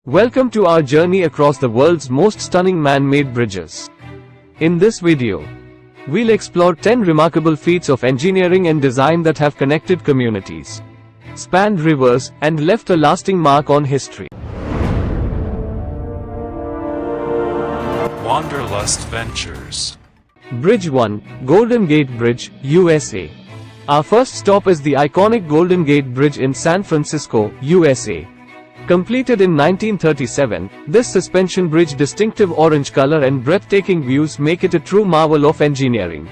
Welcome to our journey across the world's most stunning man-made bridges. In this video, we'll explore 10 remarkable feats of engineering and design that have connected communities, spanned rivers, and left a lasting mark on history. Wanderlust Ventures. Bridge 1, Golden Gate Bridge, USA. Our first stop is the iconic Golden Gate Bridge in San Francisco, USA. Completed in 1937, this suspension bridge's distinctive orange color and breathtaking views make it a true marvel of engineering.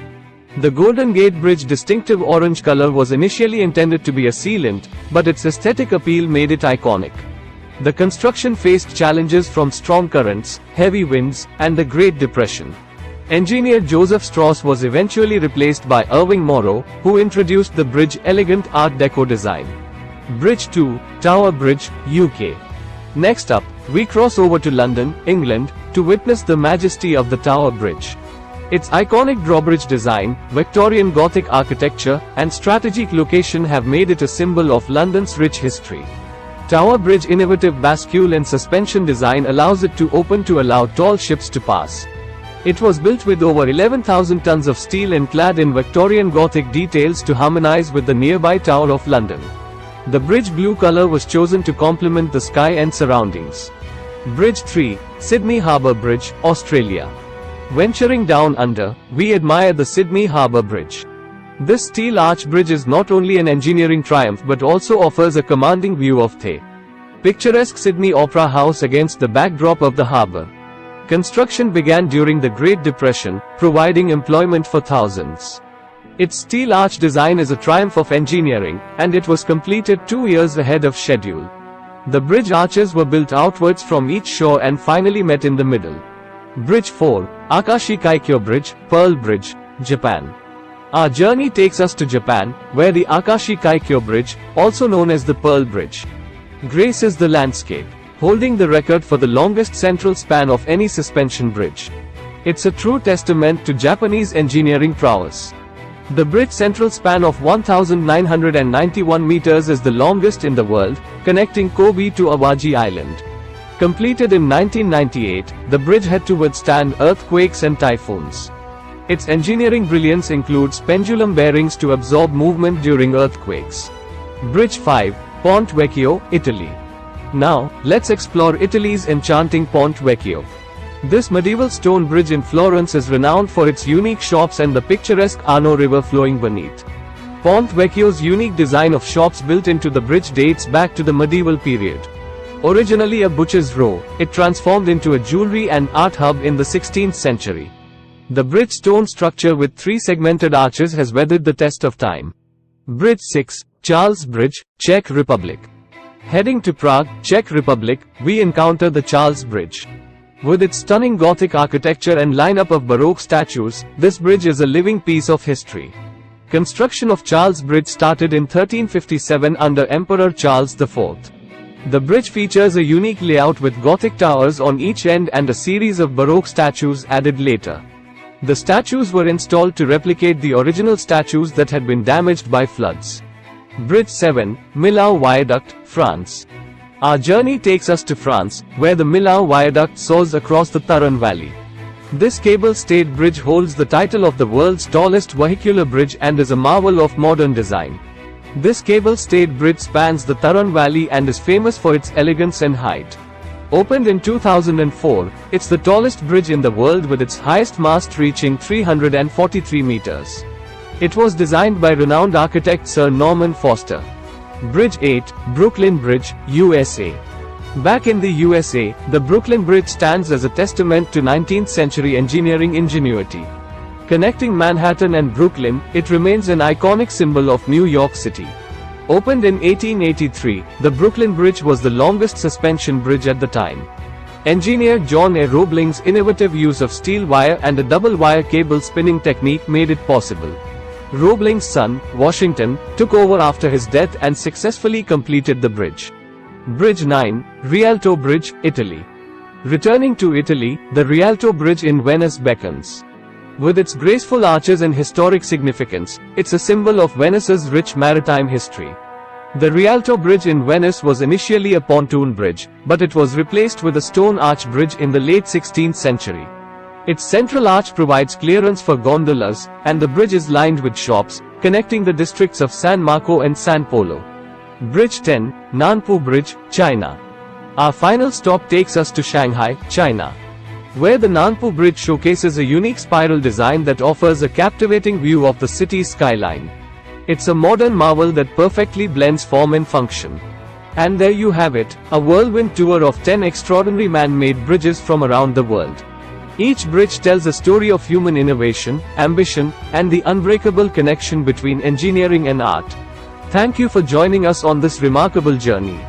The Golden Gate Bridge's distinctive orange color was initially intended to be a sealant, but its aesthetic appeal made it iconic. The construction faced challenges from strong currents, heavy winds, and the Great Depression. Engineer Joseph Strauss was eventually replaced by Irving Morrow, who introduced the bridge's elegant Art Deco design. Bridge 2, Tower Bridge, UK. Next up, we cross over to London, England, to witness the majesty of the Tower Bridge. Its iconic drawbridge design, Victorian Gothic architecture, and strategic location have made it a symbol of London's rich history. Tower Bridge's innovative bascule and suspension design allows it to open to allow tall ships to pass. It was built with over 11,000 tons of steel and clad in Victorian Gothic details to harmonize with the nearby Tower of London. The bridge blue color was chosen to complement the sky and surroundings. Bridge 3, Sydney Harbour Bridge, Australia. Venturing down under, we admire the Sydney Harbour Bridge. This steel arch bridge is not only an engineering triumph but also offers a commanding view of the picturesque Sydney Opera House against the backdrop of the harbour. Construction began during the Great Depression, providing employment for thousands. Its steel arch design is a triumph of engineering, and it was completed 2 years ahead of schedule. The bridge arches were built outwards from each shore and finally met in the middle. Bridge 4, Akashi Kaikyo Bridge, Pearl Bridge, Japan. Our journey takes us to Japan, where the Akashi Kaikyo Bridge, also known as the Pearl Bridge, graces the landscape, holding the record for the longest central span of any suspension bridge. It's a true testament to Japanese engineering prowess. The bridge's central span of 1,991 meters is the longest in the world, connecting Kobe to Awaji Island. Completed in 1998, the bridge had to withstand earthquakes and typhoons. Its engineering brilliance includes pendulum bearings to absorb movement during earthquakes. Bridge 5, Ponte Vecchio, Italy. Now, let's explore Italy's enchanting Ponte Vecchio. This medieval stone bridge in Florence is renowned for its unique shops and the picturesque Arno River flowing beneath. Ponte Vecchio's unique design of shops built into the bridge dates back to the medieval period. Originally a butcher's row, it transformed into a jewelry and art hub in the 16th century. The bridge stone structure with 3 segmented arches has weathered the test of time. Bridge 6, Charles Bridge, Czech Republic. Heading to Prague, Czech Republic, we encounter the Charles Bridge. With its stunning Gothic architecture and lineup of Baroque statues, this bridge is a living piece of history. Construction of Charles Bridge started in 1357 under Emperor Charles IV. The bridge features a unique layout with Gothic towers on each end and a series of Baroque statues added later. The statues were installed to replicate the original statues that had been damaged by floods. Bridge 7, Millau Viaduct, France. Our journey takes us to France, where the Millau Viaduct soars across the Thuron Valley. This cable-stayed bridge holds the title of the world's tallest vehicular bridge and is a marvel of modern design. This cable-stayed bridge spans the Thuron Valley and is famous for its elegance and height. Opened in 2004, it's the tallest bridge in the world with its highest mast reaching 343 meters. It was designed by renowned architect Sir Norman Foster. Bridge 8, Brooklyn Bridge, USA. Back in the USA, the Brooklyn Bridge stands as a testament to 19th century engineering ingenuity. Connecting Manhattan and Brooklyn, it remains an iconic symbol of New York City. Opened in 1883, the Brooklyn Bridge was the longest suspension bridge at the time. Engineer John A. Roebling's innovative use of steel wire and a double-wire cable spinning technique made it possible. Roebling's son, Washington, took over after his death and successfully completed the bridge. Bridge 9, Rialto Bridge, Italy. Returning to Italy, the Rialto Bridge in Venice beckons. With its graceful arches and historic significance, it's a symbol of Venice's rich maritime history. The Rialto Bridge in Venice was initially a pontoon bridge, but it was replaced with a stone arch bridge in the late 16th century. Its central arch provides clearance for gondolas, and the bridge is lined with shops, connecting the districts of San Marco and San Polo. Bridge 10, Nanpu Bridge, China. Our final stop takes us to Shanghai, China, where the Nanpu Bridge showcases a unique spiral design that offers a captivating view of the city's skyline. It's a modern marvel that perfectly blends form and function. And there you have it, a whirlwind tour of 10 extraordinary man-made bridges from around the world. Each bridge tells a story of human innovation, ambition, and the unbreakable connection between engineering and art. Thank you for joining us on this remarkable journey.